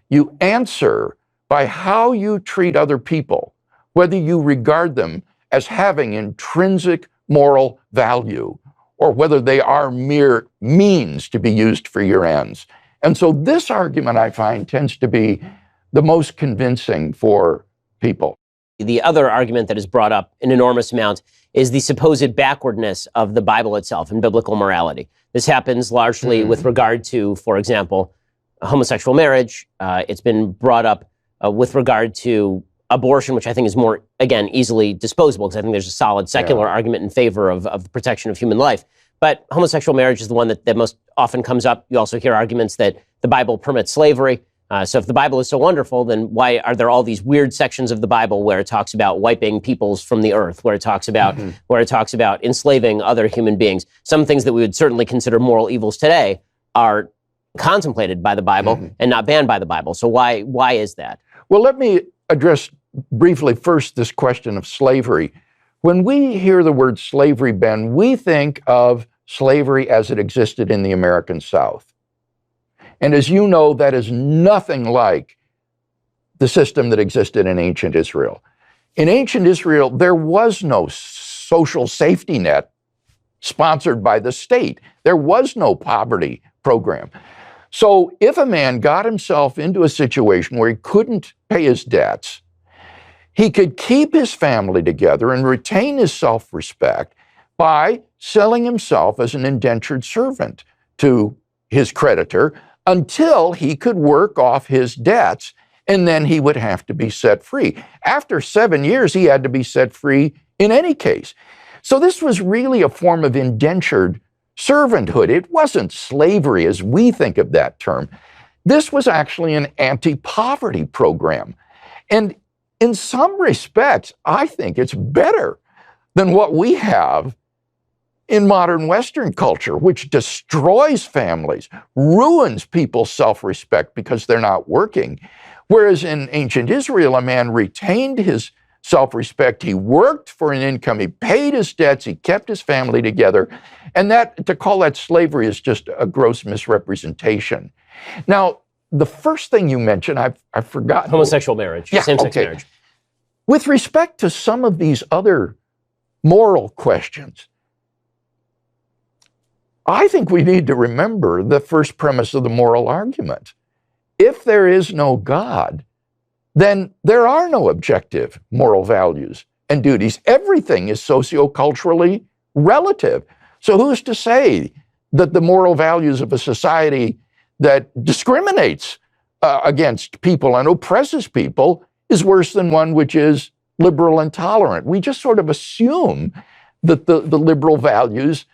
you answer by how you treat other people, whether you regard them as having intrinsic moral value or whether they are mere means to be used for your ends. And so this argument, I find, tends to be the most convincing for people. The other argument that is brought up an enormous amount is the supposed backwardness of the Bible itself and biblical morality. This happens largely with regard to, for example, homosexual marriage. It's been brought up with regard to abortion, which I think is more, again, easily disposable, because I think there's a solid secular argument in favor of the protection of human life. But homosexual marriage is the one that most often comes up. You also hear arguments that the Bible permits slavery. So if the Bible is so wonderful, then why are there all these weird sections of the Bible where it talks about wiping peoples from the earth, where it talks about enslaving other human beings? Some things that we would certainly consider moral evils today are contemplated by the Bible and not banned by the Bible. So why is that? Well, let me address briefly first this question of slavery. When we hear the word slavery, Ben, we think of slavery as it existed in the American South. And as you know, that is nothing like the system that existed in ancient Israel. In ancient Israel, there was no social safety net sponsored by the state. There was no poverty program. So if a man got himself into a situation where he couldn't pay his debts, he could keep his family together and retain his self-respect by selling himself as an indentured servant to his creditor until he could work off his debts, and then he would have to be set free. After 7 years, he had to be set free in any case. So this was really a form of indentured servanthood. It wasn't slavery as we think of that term. This was actually an anti-poverty program. And in some respects, I think it's better than what we have in modern Western culture, which destroys families, ruins people's self-respect because they're not working. Whereas in ancient Israel, a man retained his self-respect, he worked for an income, he paid his debts, he kept his family together, and that, to call that slavery is just a gross misrepresentation. Now, the first thing you mentioned, I've forgotten. Homosexual marriage, same-sex marriage. With respect to some of these other moral questions, I think we need to remember the first premise of the moral argument. If there is no God, then there are no objective moral values and duties. Everything is socioculturally relative. So who's to say that the moral values of a society that discriminates against people and oppresses people is worse than one which is liberal and tolerant? We just sort of assume that the liberal values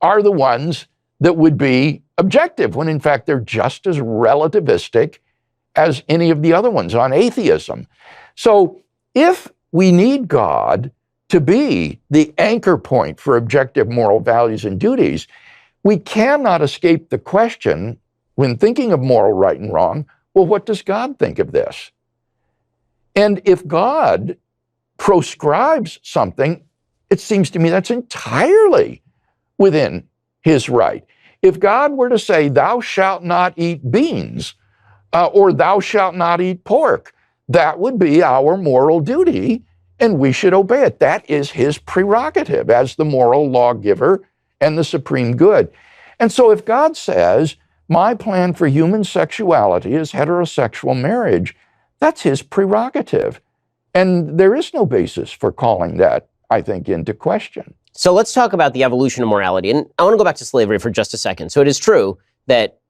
are the ones that would be objective, when in fact they're just as relativistic as any of the other ones on atheism. So if we need God to be the anchor point for objective moral values and duties, we cannot escape the question, when thinking of moral right and wrong, well, what does God think of this? And if God proscribes something, it seems to me that's entirely within his right. If God were to say, thou shalt not eat beans, or thou shalt not eat pork, that would be our moral duty, and we should obey it. That is his prerogative as the moral lawgiver and the supreme good. And so if God says, my plan for human sexuality is heterosexual marriage, that's his prerogative. And there is no basis for calling that, I think, into question. So let's talk about the evolution of morality. And I want to go back to slavery for just a second. So it is true that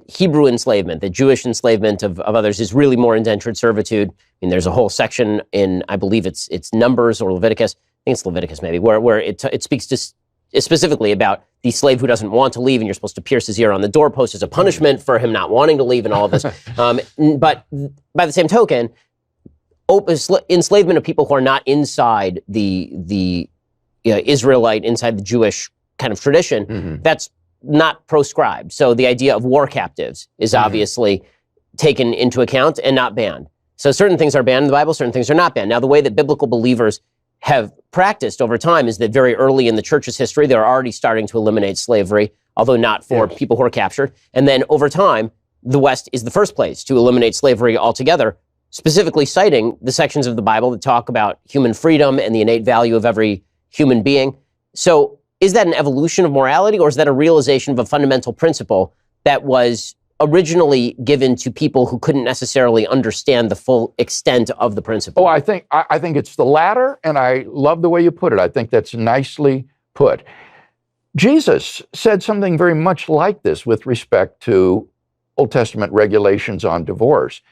Hebrew enslavement, that Jewish enslavement of others is really more indentured servitude. I mean, there's a whole section in, I believe it's Numbers or Leviticus, I think it's Leviticus maybe, where it speaks to specifically about the slave who doesn't want to leave, and you're supposed to pierce his ear on the doorpost as a punishment for him not wanting to leave and all of this. But by the same token, enslavement of people who are not inside the Israelite, inside the Jewish kind of tradition, that's not proscribed. So the idea of war captives is obviously taken into account and not banned. So certain things are banned in the Bible, certain things are not banned. Now, the way that biblical believers have practiced over time is that very early in the church's history, they're already starting to eliminate slavery, although not for people who are captured. And then over time, the West is the first place to eliminate slavery altogether, specifically citing the sections of the Bible that talk about human freedom and the innate value of every human being. So is that an evolution of morality, or is that a realization of a fundamental principle that was originally given to people who couldn't necessarily understand the full extent of the principle? Oh, I think it's the latter, and I love the way you put it. I think that's nicely put. Jesus said something very much like this with respect to Old Testament regulations on divorce.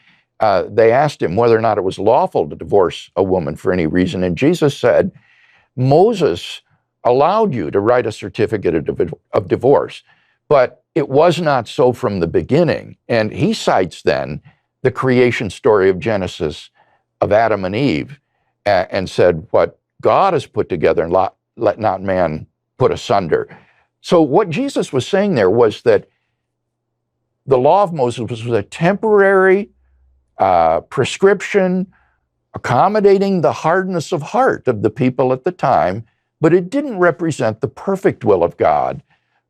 They asked him whether or not it was lawful to divorce a woman for any reason, and Jesus said, Moses allowed you to write a certificate of divorce, but it was not so from the beginning. And he cites then the creation story of Genesis of Adam and Eve and said, what God has put together, and let not man put asunder. So what Jesus was saying there was that the law of Moses was a temporary prescription accommodating the hardness of heart of the people at the time, but it didn't represent the perfect will of God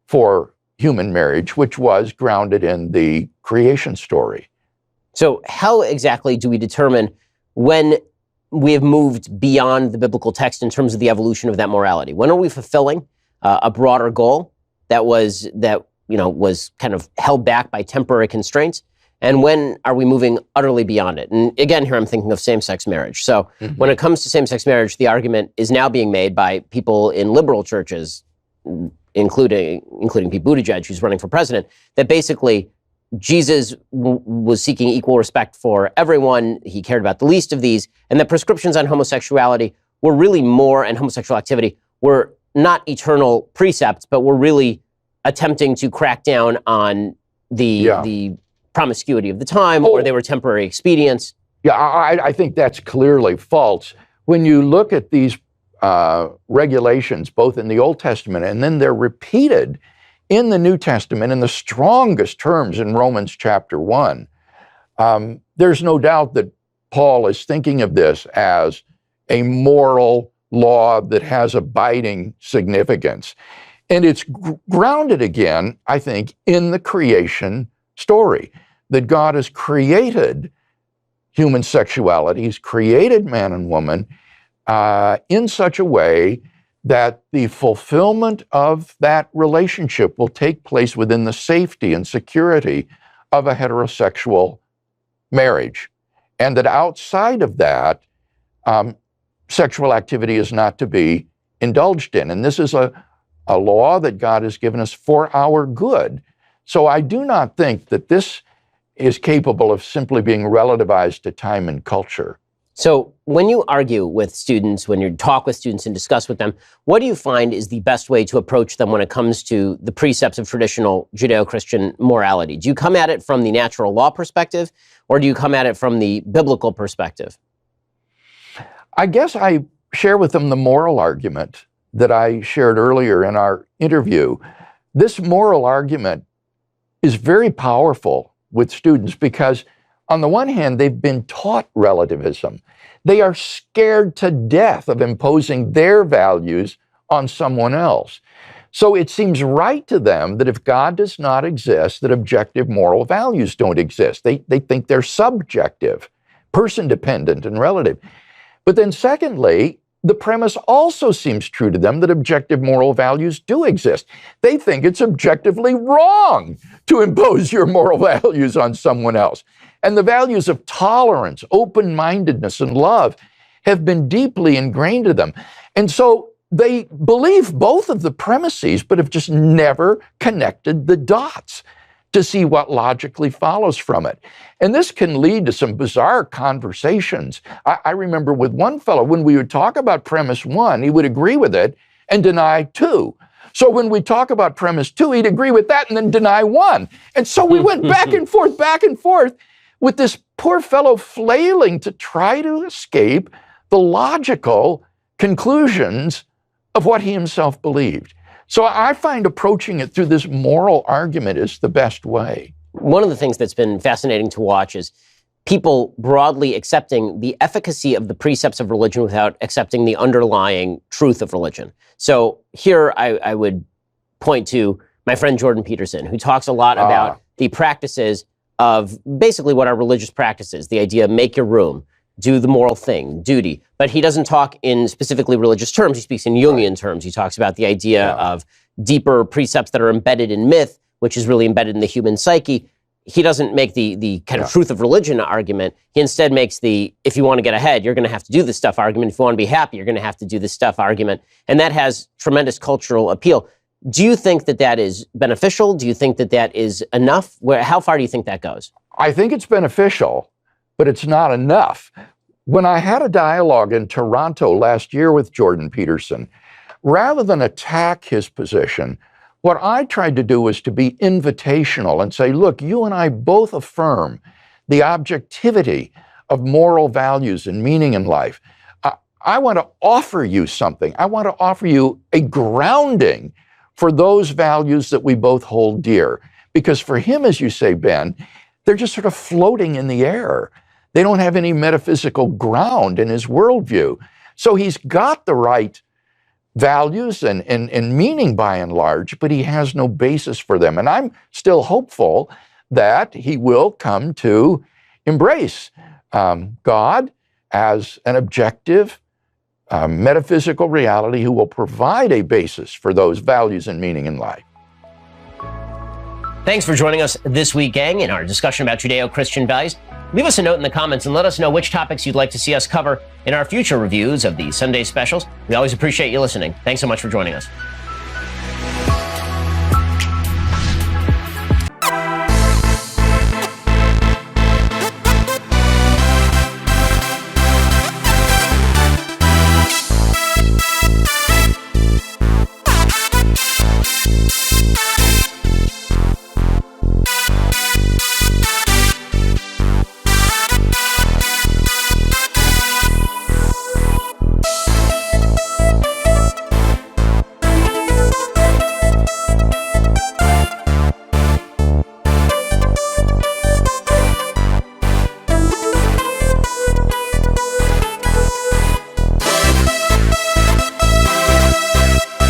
for human marriage, which was grounded in the creation story. So how exactly do we determine when we have moved beyond the biblical text in terms of the evolution of that morality? When are we fulfilling a broader goal that was kind of held back by temporary constraints? And when are we moving utterly beyond it? And again, here I'm thinking of same-sex marriage. So when it comes to same-sex marriage, the argument is now being made by people in liberal churches, including Pete Buttigieg, who's running for president, that basically Jesus was seeking equal respect for everyone. He cared about the least of these, and that prescriptions on homosexuality were really more, and homosexual activity were not eternal precepts, but were really attempting to crack down on the promiscuity of the time, or they were temporary expedients. Yeah, I think that's clearly false. When you look at these regulations, both in the Old Testament and then they're repeated in the New Testament in the strongest terms in Romans chapter 1, there's no doubt that Paul is thinking of this as a moral law that has abiding significance. And it's grounded again, I think, in the creation story, that God has created human sexuality, He's created man and woman in such a way that the fulfillment of that relationship will take place within the safety and security of a heterosexual marriage. And that outside of that, sexual activity is not to be indulged in. And this is a law that God has given us for our good. So I do not think that this is capable of simply being relativized to time and culture. So when you argue with students, when you talk with students and discuss with them, what do you find is the best way to approach them when it comes to the precepts of traditional Judeo-Christian morality? Do you come at it from the natural law perspective, or do you come at it from the biblical perspective? I guess I share with them the moral argument that I shared earlier in our interview. This moral argument is very powerful with students because, on the one hand, they've been taught relativism. They are scared to death of imposing their values on someone else. So it seems right to them that if God does not exist, that objective moral values don't exist. They think they're subjective, person-dependent, and relative. But then secondly, the premise also seems true to them that objective moral values do exist. They think it's objectively wrong to impose your moral values on someone else. And the values of tolerance, open-mindedness, and love have been deeply ingrained to them. And so they believe both of the premises, but have just never connected the dots to see what logically follows from it. And this can lead to some bizarre conversations. I remember with one fellow, when we would talk about premise 1, he would agree with it and deny 2. So when we talk about premise 2, he'd agree with that and then deny 1. And so we went back and forth with this poor fellow flailing to try to escape the logical conclusions of what he himself believed. So I find approaching it through this moral argument is the best way. One of the things that's been fascinating to watch is people broadly accepting the efficacy of the precepts of religion without accepting the underlying truth of religion. So here I would point to my friend Jordan Peterson, who talks a lot about the practices of basically what our religious practices, the idea of make your room, do the moral thing, duty. But he doesn't talk in specifically religious terms. He speaks in Jungian terms. He talks about the idea of deeper precepts that are embedded in myth, which is really embedded in the human psyche. he doesn't make the kind of truth of religion argument. He instead makes the, if you want to get ahead, you're going to have to do this stuff argument. If you want to be happy, you're going to have to do this stuff argument. And that has tremendous cultural appeal. Do you think that that is beneficial? Do you think that that is enough? How far do you think that goes? I think it's beneficial, but it's not enough. When I had a dialogue in Toronto last year with Jordan Peterson, rather than attack his position, what I tried to do was to be invitational and say, look, you and I both affirm the objectivity of moral values and meaning in life. I want to offer you something. I want to offer you a grounding for those values that we both hold dear. Because for him, as you say, Ben, they're just sort of floating in the air. They don't have any metaphysical ground in his worldview. So he's got the right values and meaning by and large, but he has no basis for them. And I'm still hopeful that he will come to embrace God as an objective, metaphysical reality who will provide a basis for those values and meaning in life. Thanks for joining us this week, gang, in our discussion about Judeo-Christian values. Leave us a note in the comments and let us know which topics you'd like to see us cover in our future reviews of the Sunday specials. We always appreciate you listening. Thanks so much for joining us.